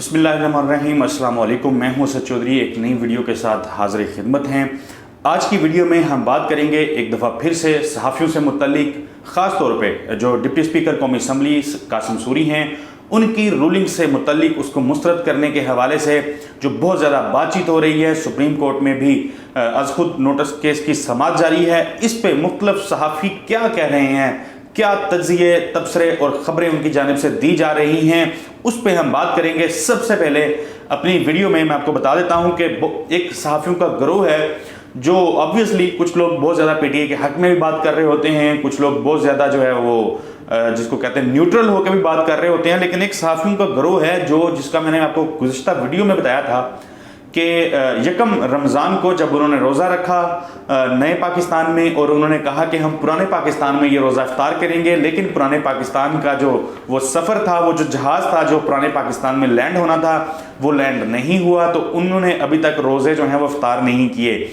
बिस्मिल्लाहिर्रहमानिर्रहीम, अस्सलाम वालेकुम। मैं हूं असद चौधरी, एक नई वीडियो के साथ हाजिर खिदमत हैं। आज की वीडियो में हम बात करेंगे एक दफ़ा फिर से सहाफ़ियों से मुतल्लिक, ख़ास तौर पे जो डिप्टी स्पीकर कौमी असम्बली कासिम सूरी हैं उनकी रूलिंग से मुतल्लिक, उसको मुस्तरद करने के हवाले से जो बहुत ज़्यादा बातचीत हो रही है। सुप्रीम कोर्ट में भी आज खुद नोटिस केस की समाअत जारी है। इस पे मुख्तलिफ सहाफ़ी क्या कह रहे हैं, क्या तज्ज़िये, तबसरे और ख़बरें उनकी जानिब से दी जा रही हैं, उस पे हम बात करेंगे। सबसे पहले अपनी वीडियो में मैं आपको बता देता हूं कि एक सहाफ़ियों का गिरोह है जो ऑब्वियसली कुछ लोग बहुत ज़्यादा पीटीआई के हक में भी बात कर रहे होते हैं, कुछ लोग बहुत ज़्यादा जो है वो जिसको कहते हैं न्यूट्रल होकर भी बात कर रहे होते हैं। लेकिन एक सहाफ़ियों का गिरोह है जिसका मैंने आपको गुज़िश्ता वीडियो में बताया था कि यकम रमज़ान को जब उन्होंने रोज़ा रखा नए पाकिस्तान में, और उन्होंने कहा कि हम पुराने पाकिस्तान में ये रोज़ा इफ्तार करेंगे, लेकिन पुराने पाकिस्तान का जो वो सफ़र था, वो जो जहाज़ था जो पुराने पाकिस्तान में लैंड होना था, वो लैंड नहीं हुआ, तो उन्होंने अभी तक रोज़े जो हैं वो इफ्तार नहीं किए।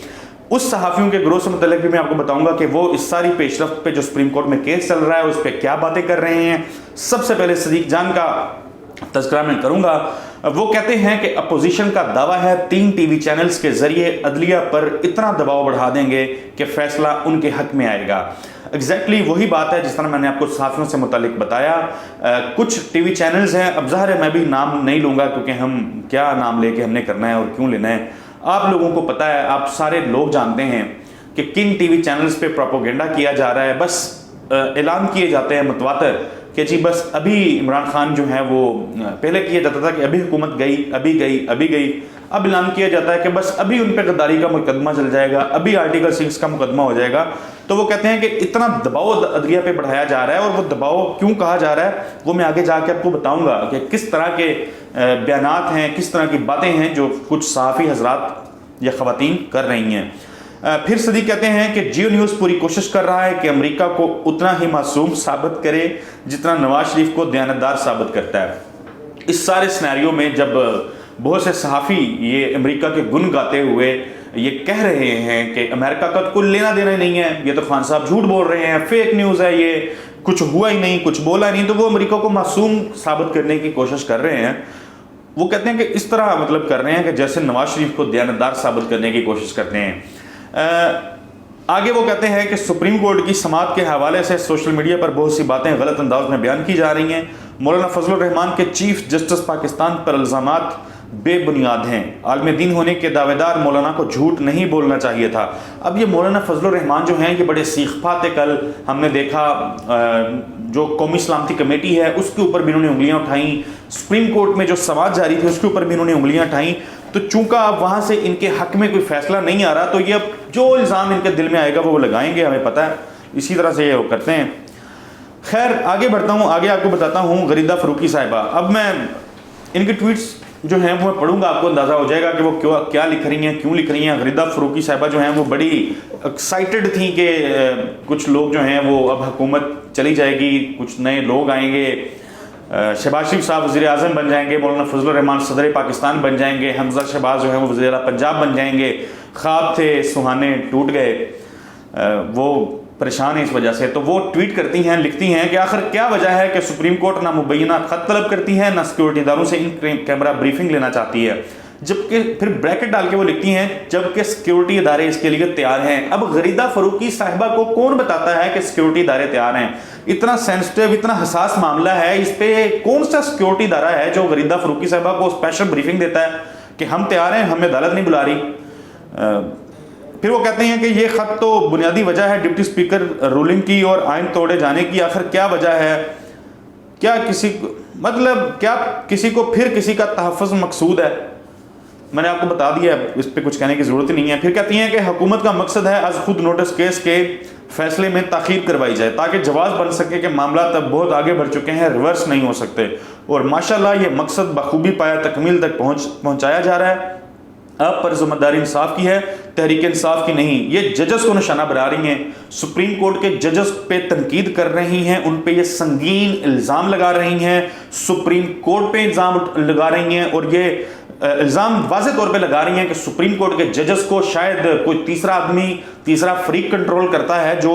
उस सहाफ़ियों के गिरोह से मुतल्लिक़ भी मैं आपको बताऊंगा कि वो इस सारी पेशरफ्त पे जो सुप्रीम कोर्ट में केस चल रहा है उस पर क्या बातें कर रहे हैं। सबसे पहले सदीक जान का तज़किरा मैं करूंगा। वो कहते हैं कि अपोजिशन का दावा है 3 टीवी चैनल्स के जरिए अदलिया पर इतना दबाव बढ़ा देंगे कि फैसला उनके हक में आएगा। एग्जैक्टली वही बात है जिस तरह मैंने आपको सहाफ़ियों से मुतालिक बताया। कुछ टीवी चैनल्स हैं, अब ज़ाहिर है मैं भी नाम नहीं लूँगा क्योंकि हम क्या नाम लेके हमने करना है और क्यों लेना है। आप लोगों को पता है, आप सारे लोग जानते हैं कि किन टीवी चैनल्स पे प्रोपोगेंडा किया जा रहा है। बस ऐलान किए जाते हैं मुतवातर कि जी बस अभी इमरान खान जो है वो, पहले किया जाता था कि अभी हुकूमत गई, अभी गई, अभी गई। अब ऐलान किया जाता है कि बस अभी उन पर गद्दारी का मुकदमा चल जाएगा, अभी आर्टिकल 6 का मुकदमा हो जाएगा। तो वो कहते हैं कि इतना दबाव अदलिया पे बढ़ाया जा रहा है, और वो दबाव क्यों कहा जा रहा है वो मैं आगे जाके आपको बताऊंगा कि किस तरह के बयानात हैं, किस तरह की बातें हैं जो कुछ सहाफ़ी हजरात या ख़वातीन कर रही हैं। फिर सदीक कहते हैं कि जियो न्यूज़ पूरी कोशिश कर रहा है कि अमेरिका को उतना ही मासूम साबित करे जितना नवाज शरीफ को दयानतदार साबित करता है। इस सारे सिनेरियो में जब बहुत से सहाफ़ी ये अमेरिका के गुण गाते हुए ये कह रहे हैं कि अमेरिका का तो कोई लेना देना नहीं है, ये तो खान साहब झूठ बोल रहे हैं, फेक न्यूज़ है, ये कुछ हुआ ही नहीं, कुछ बोला नहीं, तो वो अमेरिका को मासूम साबित करने की कोशिश कर रहे हैं। वो कहते हैं कि इस तरह मतलब कर रहे हैं कि जैसे नवाज शरीफ को दयानतदार साबित करने की कोशिश करते हैं। आगे वो कहते हैं कि सुप्रीम कोर्ट की समाअत के हवाले से सोशल मीडिया पर बहुत सी बातें गलत अंदाज में बयान की जा रही हैं। मौलाना फजलुर रहमान के चीफ जस्टिस पाकिस्तान पर इल्ज़ामात बेबुनियाद हैं। आलम दीन होने के दावेदार मौलाना को झूठ नहीं बोलना चाहिए था। अब ये मौलाना फजलुर रहमान जो हैं ये बड़े सीख-फात थे। कल हमने देखा जो कौमी सलामती कमेटी है उसके ऊपर भी इन्होंने उंगलियां उठाई, सुप्रीम कोर्ट में जो समाअत जारी थी उसके ऊपर भी इन्होंने उंगलियां उठाई। तो चूंकि अब वहाँ से इनके हक में कोई फैसला नहीं आ रहा, तो ये अब जो इल्ज़ाम इनके दिल में आएगा वो लगाएंगे, हमें पता है, इसी तरह से ये वो करते हैं। खैर आगे बढ़ता हूँ, आगे आपको बताता हूँ गरीदा फ़रूकी साहिबा। अब मैं इनके ट्वीट्स जो हैं वो मैं पढ़ूंगा, आपको अंदाज़ा हो जाएगा कि वो क्या लिख रही हैं, क्यों लिख रही हैं। गरीदा फ़रूकी साहिबा जो हैं वो बड़ी एक्साइटेड थी कि कुछ लोग जो हैं वो अब हुकूमत चली जाएगी, कुछ नए लोग आएंगे, शहबाज शरीफ साहब वज़ीर आज़म बन जाएंगे, मौलाना फजलुर रहमान सदर पाकिस्तान बन जाएंगे, हमजा शहबाज जो है वो वज़ीर पंजाब बन जाएंगे। ख्वाब थे सुहाने टूट गए, वो परेशान है इस वजह से। तो वो ट्वीट करती हैं, लिखती हैं कि आखिर क्या वजह है कि सुप्रीम कोर्ट ना मुबैना खत तलब करती है, ना सिक्योरिटी इदारों से इन कैमरा ब्रीफिंग लेना चाहती है, जबकि फिर ब्रैकेट डाल के वो लिखती हैं जबकि सिक्योरिटी इदारे इसके लिए तैयार हैं। अब गरीदा फ़रूकी साहिबा को कौन बताता है कि सिक्योरिटी इदारे तैयार हैं? इतना सेंसिटिव, इतना हसास मामला है, इस पे कौन सा सिक्योरिटी इदारा है जो गरीदा फ़रूकी साहिबा को स्पेशल ब्रीफिंग देता है कि हम तैयार हैं, हमें अदालत नहीं बुला रही? फिर वो कहते हैं कि ये ख़त तो बुनियादी वजह है डिप्टी स्पीकर रूलिंग की और आइन तोड़े जाने की। आखिर क्या वजह है? क्या किसी को फिर किसी का तहफ़्फ़ुज़ मकसूद है? मैंने आपको बता दिया, इस पर कुछ कहने की ज़रूरत ही नहीं है। फिर कहती हैं कि हुकूमत का मकसद है आज खुद नोटिस केस के फैसले में ताख़ीर करवाई जाए ताकि जवाब बन सके कि मामला तब बहुत आगे बढ़ चुके हैं, रिवर्स नहीं हो सकते। और माशाल्लाह ये मकसद बखूबी पाया तकमील तक पहुँचाया जा रहा है। अब पर ज़िम्मेदारी इंसाफ की है, तहरीक इंसाफ की नहीं। ये जजेस को निशाना बना रही हैं, सुप्रीम कोर्ट के जजेस पे तनकीद कर रही हैं, उन पे ये संगीन इल्ज़ाम लगा रही हैं, सुप्रीम कोर्ट पे इल्ज़ाम लगा रही हैं, और ये इल्ज़ाम वाज़े तौर पे लगा रही हैं कि सुप्रीम कोर्ट के जजेस को शायद कोई तीसरा आदमी, तीसरा फरीक कंट्रोल करता है जो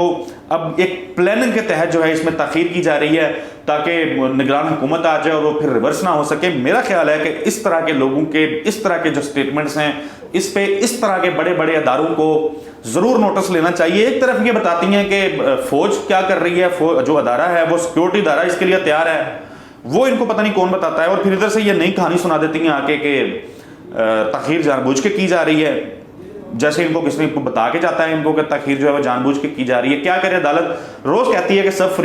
اب ایک پلاننگ کے تحت جو ہے اس میں تاخیر کی جا رہی ہے تاکہ نگران حکومت آ جائے اور وہ پھر ریورس نہ ہو سکے. میرا خیال ہے کہ اس طرح کے لوگوں کے اس طرح کے جو سٹیٹمنٹس ہیں اس پہ اس طرح کے بڑے بڑے اداروں کو ضرور نوٹس لینا چاہیے. ایک طرف یہ بتاتی ہیں کہ فوج کیا کر رہی ہے, جو ادارہ ہے وہ سیکورٹی ادارہ اس کے لیے تیار ہے, وہ ان کو پتہ نہیں کون بتاتا ہے, اور پھر ادھر سے یہ نئی کہانی سنا دیتی ہیں آ کے کہ تاخیر جان بوجھ کے کی جا رہی ہے, جیسے ان کو کس نے بتا کے جاتا ہے ان کو کہ تاخیر جو ہے وہ جان بوجھ کے کی جا رہی ہے. کیا کرے عدالت روز کہتی ہے کہ سب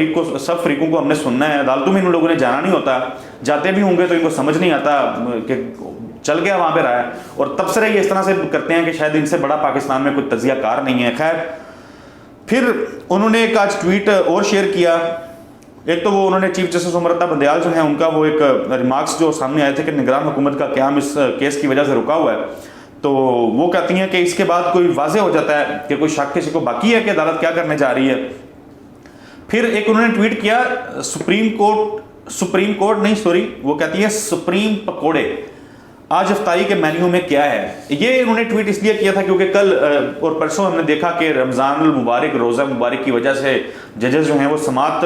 فریقوں کو ہم نے سننا ہے, عدالتوں میں ان لوگوں نے جانا نہیں ہوتا, جاتے بھی ہوں گے تو ان کو سمجھ نہیں آتا کہ چل گیا وہاں پہ رہا ہے, اور تبصرے یہ اس طرح سے کرتے ہیں کہ شاید ان سے بڑا پاکستان میں کوئی تجزیہ کار نہیں ہے. خیر, پھر انہوں نے ایک آج ٹویٹ اور شیئر کیا. ایک تو وہ انہوں نے چیف جسٹس عمر عطا بندیال جو ہیں ان کا وہ ایک ریمارکس جو سامنے آئے تھے کہ نگران حکومت کا قیام اس کیس کی وجہ سے رکا ہوا ہے, تو وہ کہتی ہیں کہ اس کے بعد کوئی واضح ہو جاتا ہے کہ کوئی شک کسی کو باقی ہے کہ عدالت کیا کرنے جا رہی ہے. پھر ایک انہوں نے ٹویٹ کیا سپریم پکوڑے آج افطاری کے مینیو میں کیا ہے. یہ انہوں نے ٹویٹ اس لیے کیا تھا کیونکہ کل اور پرسوں ہم نے دیکھا کہ رمضان المبارک روزہ مبارک کی وجہ سے ججز جو ہیں وہ سماعت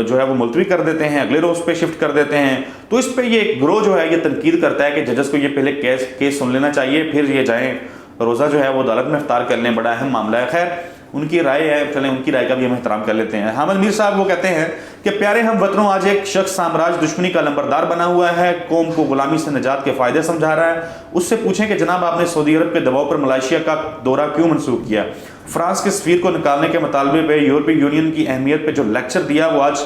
جو ہے وہ ملتوی کر دیتے ہیں, اگلے روز پہ شفٹ کر دیتے ہیں. تو اس پہ یہ گروہ جو ہے یہ تنقید کرتا ہے کہ ججز کو یہ پہلے کیس سن لینا چاہیے, پھر یہ جائیں روزہ جو ہے وہ عدالت میں افطار کر لیں, بڑا اہم معاملہ ہے. خیر, ان کی رائے ہے, چلیں ان کی رائے کا بھی ہم احترام کر لیتے ہیں. حامد میر صاحب وہ کہتے ہیں کہ پیارے ہم وطنوں, آج ایک شخص سامراج دشمنی کا لمبردار بنا ہوا ہے, قوم کو غلامی سے نجات کے فائدے سمجھا رہا ہے. اس سے پوچھیں کہ جناب آپ نے سعودی عرب کے دباؤ پر ملائیشیا کا دورہ کیوں منسوخ کیا, فرانس کے سفیر کو نکالنے کے مطالبے پہ, یورپی یونین کی اہمیت پہ جو لیکچر دیا وہ آج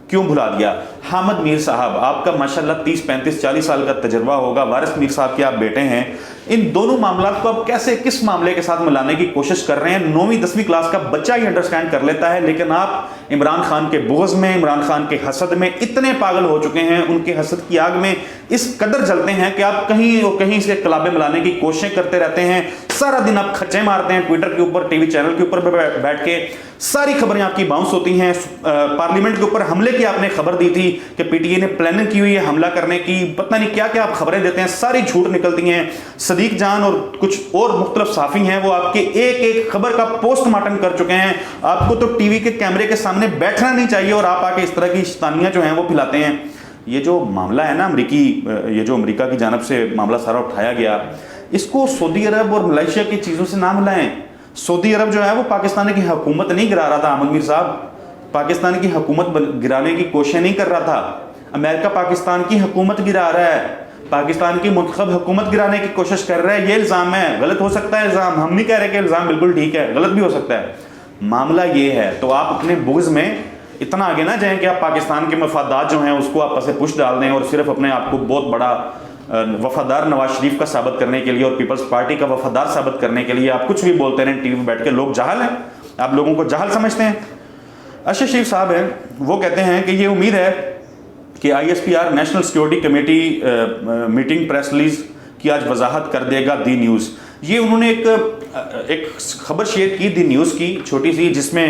کیوں بھلا دیا. حامد میر صاحب, آپ کا ماشاءاللہ 30 35 40 سال کا تجربہ ہوگا, وارث میر صاحب کے آپ بیٹے ہیں, ان دونوں معاملات کو آپ کیسے کس معاملے کے ساتھ ملانے کی کوشش کر رہے ہیں. 9ویں 10ویں کلاس کا بچہ ہی انڈرسٹینڈ کر لیتا ہے, لیکن آپ عمران خان کے بغض میں, عمران خان کے حسد میں اتنے پاگل ہو چکے ہیں, ان کے حسد کی آگ میں اس قدر جلتے ہیں کہ آپ کہیں اور کہیں سے کلابیں ملانے کی کوششیں کرتے رہتے ہیں. سارا دن آپ کھچے مارتے ہیں ٹویٹر کے اوپر, ٹی وی چینل کے اوپر بیٹھ کے, ساری خبریں آپ کی باؤنس ہوتی ہیں. پارلیمنٹ کے اوپر حملے کی آپ نے خبر دی تھی کہ پی ٹی اے نے پلاننگ کی ہوئی ہے حملہ کرنے کی, پتہ نہیں کیا کیا آپ خبریں دیتے ہیں, ساری جھوٹ نکلتی ہیں. صدیق جان اور کچھ اور مختلف صحافی ہیں وہ آپ کے ایک ایک خبر کا پوسٹ مارٹم کر چکے ہیں. آپ کو تو ٹی وی کے کیمرے کے سامنے بیٹھنا نہیں چاہیے اور آپ آ کے اس طرح کی شیطانیاں جو ہیں وہ پھیلاتے ہیں. یہ جو معاملہ ہے نا یہ جو امریکہ کی جانب سے معاملہ سارا اٹھایا گیا, اس کو سعودی عرب اور ملائیشیا کی چیزوں سے نہ ملائیں. سعودی عرب جو ہے وہ پاکستان کی حکومت نہیں گرا رہا تھا احمد میر صاحب, پاکستان کی حکومت گرانے کی کوشش نہیں کر رہا تھا. امریکہ پاکستان کی حکومت گرا رہا ہے, پاکستان کی منتخب حکومت گرانے کی کوشش کر رہا ہے. یہ الزام ہے, غلط ہو سکتا ہے الزام, ہم نہیں کہہ رہے کہ الزام بالکل ٹھیک ہے, غلط بھی ہو سکتا ہے. معاملہ یہ ہے, تو آپ اپنے بغض میں اتنا آگے نہ جائیں کہ آپ پاکستان کے مفادات جو ہیں اس کو آپ پسے پش ڈال دیں, اور صرف اپنے آپ کو بہت بڑا وفادار نواز شریف کا ثابت کرنے کے لیے اور پیپلز پارٹی کا وفادار ثابت کرنے کے لیے آپ کچھ بھی بولتے رہیں ٹی وی میں بیٹھ کے. لوگ جاہل ہیں, آپ لوگوں کو جاہل سمجھتے ہیں. ارشد شریف صاحب ہیں وہ کہتے ہیں کہ یہ امید ہے کہ آئی S P are national security committee meeting press release کی آج وضاحت کر دے گا دی نیوز. یہ انہوں نے ایک خبر شیئر کی دی نیوز کی چھوٹی سی, جس میں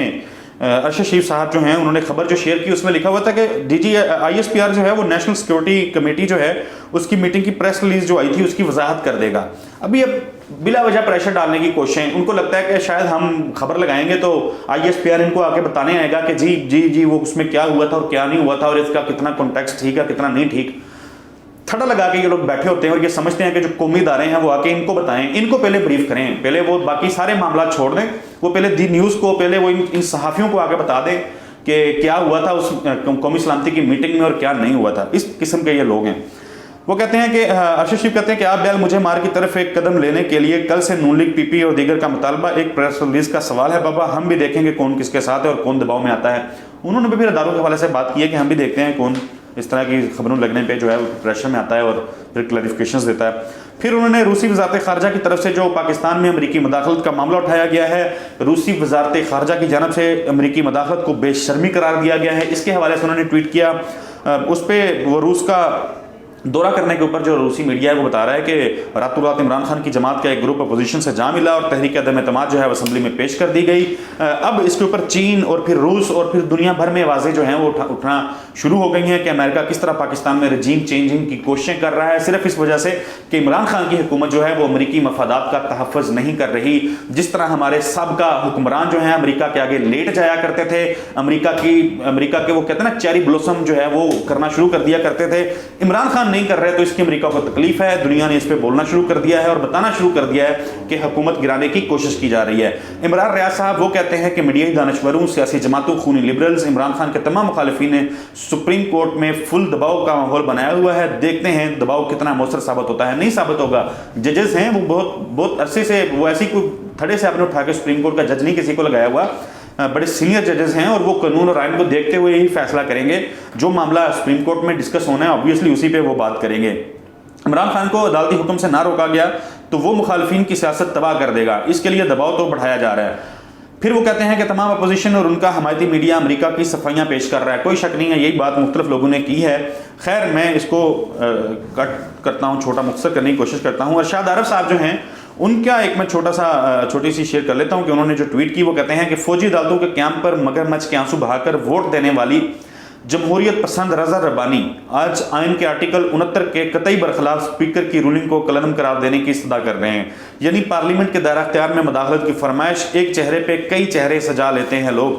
ارشد شریف صاحب جو ہیں انہوں نے خبر جو شیئر کی اس میں لکھا ہوا تھا کہ D G I S P R جو ہے وہ نیشنل سیکورٹی کمیٹی جو ہے اس کی میٹنگ کی پریس ریلیز جو آئی تھی اس کی وضاحت کر دے گا. ابھی اب بلا وجہ پریشر ڈالنے کی کوششیں, ان کو لگتا ہے کہ شاید ہم خبر لگائیں گے تو آئی ایس پی آر ان کو آ کے بتانے آئے گا کہ جی وہ اس میں کیا ہوا تھا اور کیا نہیں ہوا تھا, اور اس کا کتنا کانٹیکسٹ ٹھیک ہے کتنا نہیں ٹھیک. تھڑا لگا کے یہ لوگ بیٹھے ہوتے ہیں اور یہ سمجھتے ہیں کہ جو قومی ادارے ہیں وہ آ کے ان کو بتائیں, ان کو پہلے بریف کریں, پہلے وہ باقی سارے معاملات چھوڑ دیں, وہ پہلے دی نیوز کو پہلے وہ ان صحافیوں کو آ کے بتا دیں کہ کیا ہوا تھا اس قومی سلامتی کی میٹنگ میں اور کیا نہیں ہوا تھا. اس قسم کے یہ لوگ ہیں. وہ کہتے ہیں کہ ارشد شریف کہتے ہیں کہ آپ بیل مجھے مار کی طرف ایک قدم لینے کے لیے کل سے نون لیگ پی پی اور دیگر کا مطالبہ ایک پریس ریلیز کا سوال ہے بابا, ہم بھی دیکھیں گے کون کس کے ساتھ ہے اور کون دباؤ میں آتا ہے. انہوں نے بھی پھر اداروں کے حوالے سے بات کی ہے کہ ہم بھی دیکھتے ہیں کون اس طرح کی خبروں لگنے پہ جو ہے پریشر میں آتا ہے اور پھر کلیریفیکیشنز دیتا ہے. پھر انہوں نے روسی وزارت خارجہ کی طرف سے جو پاکستان میں امریکی مداخلت کا معاملہ اٹھایا گیا ہے, روسی وزارت خارجہ کی جانب سے امریکی مداخلت کو بے شرمی قرار دیا گیا ہے, اس کے حوالے سے انہوں نے ٹویٹ کیا. اس پہ وہ روس کا دورہ کرنے کے اوپر جو روسی میڈیا ہے وہ بتا رہا ہے کہ راتوں رات عمران خان کی جماعت کا ایک گروپ اپوزیشن سے جا ملا اور تحریک عدم اعتماد جو ہے وہ اسمبلی میں پیش کر دی گئی. اب اس کے اوپر چین اور پھر روس اور پھر دنیا بھر میں آوازیں جو ہیں وہ اٹھنا शुरू हो गई हैं कि अमेरिका किस तरह पाकिस्तान में रजीम चेंजिंग की कोशिशें कर रहा है, सिर्फ इस वजह से कि इमरान खान की हुकूमत जो है वो अमरीकी मफादात का तहफ़्फ़ुज़ नहीं कर रही। जिस तरह हमारे सबका हुक्मरान जो है अमरीका के आगे लेट जाया करते थे, अमरीका के वो कहते हैं ना चेरी ब्लॉसम जो है वो करना शुरू कर दिया करते थे, इमरान खान नहीं कर रहे तो इसकी अमरीका को तकलीफ है। दुनिया ने इस पर बोलना शुरू कर दिया है और बताना शुरू कर दिया है कि हुकूमत गिराने की कोशिश की जा रही है। इमरान रियाज साहब वो कहते हैं कि मीडियाई दानश्वरों, सियासी जमातों, खूनी लिबरल्स, इमरान खान के तमाम मुखालिफिन ने सुप्रीम कोर्ट में फुल दबाव का माहौल बनाया हुआ है। देखते हैं दबाव कितना मौसर साबित होता है। नहीं साबित होगा। जजेस हैं वो बहुत अरसे से वो ऐसी कोई थड़े से आपने उठा के सुप्रीम कोर्ट का जज नहीं किसी को लगाया हुआ, बड़े सीनियर जजेस हैं और वो कानून और आइन को देखते हुए ही फैसला करेंगे। जो मामला सुप्रीम कोर्ट में डिस्कस होना है ऑब्वियसली उसी पे वो बात करेंगे। इमरान खान को अदालती हुक्म से ना रोका गया तो वो मुखालिफिन की सियासत तबाह कर देगा, इसके लिए दबाव तो बढ़ाया जा रहा है। फिर वो कहते हैं कि तमाम अपोजिशन और उनका हमायती मीडिया अमेरिका की सफाइयाँ पेश कर रहा है। कोई शक नहीं है, यही बात मुख्तलिफ लोगों ने की है। खैर मैं इसको कट करता हूँ, छोटा मुख्तसर करने की कोशिश करता हूँ। अरशाद आरफ साहब जो हैं उनका एक मैं छोटी सी शेयर कर लेता हूँ कि उन्होंने जो ट्वीट की वो कहते हैं कि फौजी अदालतों के कैंप पर मगरमच्छ के आंसू बहाकर वोट देने वाली जमहूरियत पसंद रजा रब्बानी आज आइन के आर्टिकल 69 के कतई बरखलाफ स्पीकर की रूलिंग को कलम करार देने की इस्तदा कर रहे हैं। यानी पार्लियामेंट के दायरा अख्तियार में मुदाखलत की फरमाइश, एक चेहरे पे कई चेहरे सजा लेते हैं लोग।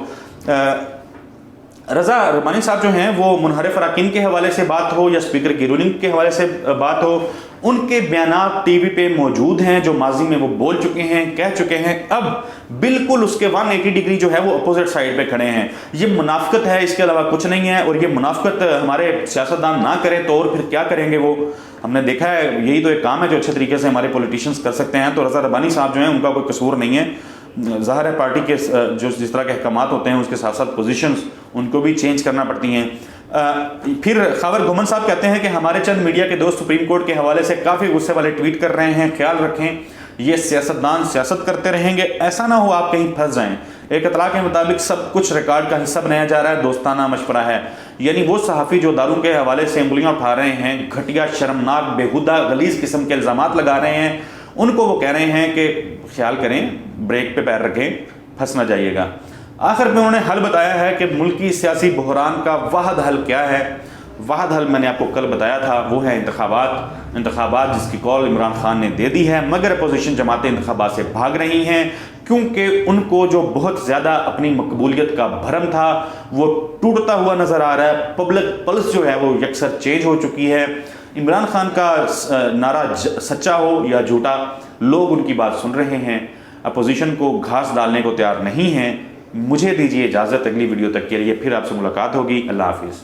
रजा रब्बानी साहब जो हैं वो मुनहरिफ अराकीन के हवाले से बात हो या स्पीकर की रूलिंग के हवाले से बात हो, उनके बयानात टीवी पे मौजूद हैं जो माजी में वो बोल चुके हैं, कह चुके हैं। अब बिल्कुल उसके 180 डिग्री जो है वो अपोजिट साइड पे खड़े हैं। ये मुनाफिकत है, इसके अलावा कुछ नहीं है। और ये मुनाफिकत हमारे सियासतदान ना करें तो और फिर क्या करेंगे वो हमने देखा है। यही तो एक काम है जो अच्छे तरीके से हमारे पॉलिटिशियंस कर सकते हैं। तो रजा रब्बानी साहब जो हैं उनका कोई कसूर नहीं है। ज़ाहिर है पार्टी के जो जिस तरह के अहकामात होते हैं उसके साथ साथ पोजीशंस उनको भी चेंज करना पड़ती हैं। फिर खबर घुमन साहब कहते हैं कि हमारे चंद मीडिया के दोस्त सुप्रीम कोर्ट के हवाले से काफ़ी गुस्से वाले ट्वीट कर रहे हैं, ख्याल रखें ये सियासतदान सियासत करते रहेंगे, ऐसा ना हो आप कहीं फंस जाएं। एक इतला के मुताबिक सब कुछ रिकॉर्ड का हिस्सा बनाया जा रहा है, दोस्ताना मशवरा है। यानी वो सहाफ़ी जो दारू के हवाले से उंगलियां उठा रहे हैं, घटिया शर्मनाक बेहुदा गलीज़ किस्म के इल्ज़ामात लगा रहे हैं, उनको वो कह रहे हैं कि ख्याल करें, ब्रेक पे पैर रखें, फंस ना जाइएगा। आखिर में उन्होंने हल बताया है कि मुल्की सियासी बहरान का वाहद हल क्या है। वाहद हल मैंने आपको कल बताया था, वो है इंतखाबात जिसकी कॉल इमरान खान ने दे दी है, मगर अपोजिशन जमातें इंतखाबात से भाग रही हैं क्योंकि उनको जो बहुत ज़्यादा अपनी मकबूलियत का भरम था वो टूटता हुआ नज़र आ रहा है। पब्लिक पल्स जो है वो यकसर चेंज हो चुकी है। इमरान खान का नारा सच्चा हो या झूठा, लोग उनकी बात सुन रहे हैं, अपोजिशन को घास डालने को तैयार नहीं हैं। मुझे दीजिए इजाज़त, अगली वीडियो तक के लिए फिर आपसे मुलाकात होगी। अल्लाह हाफिज़।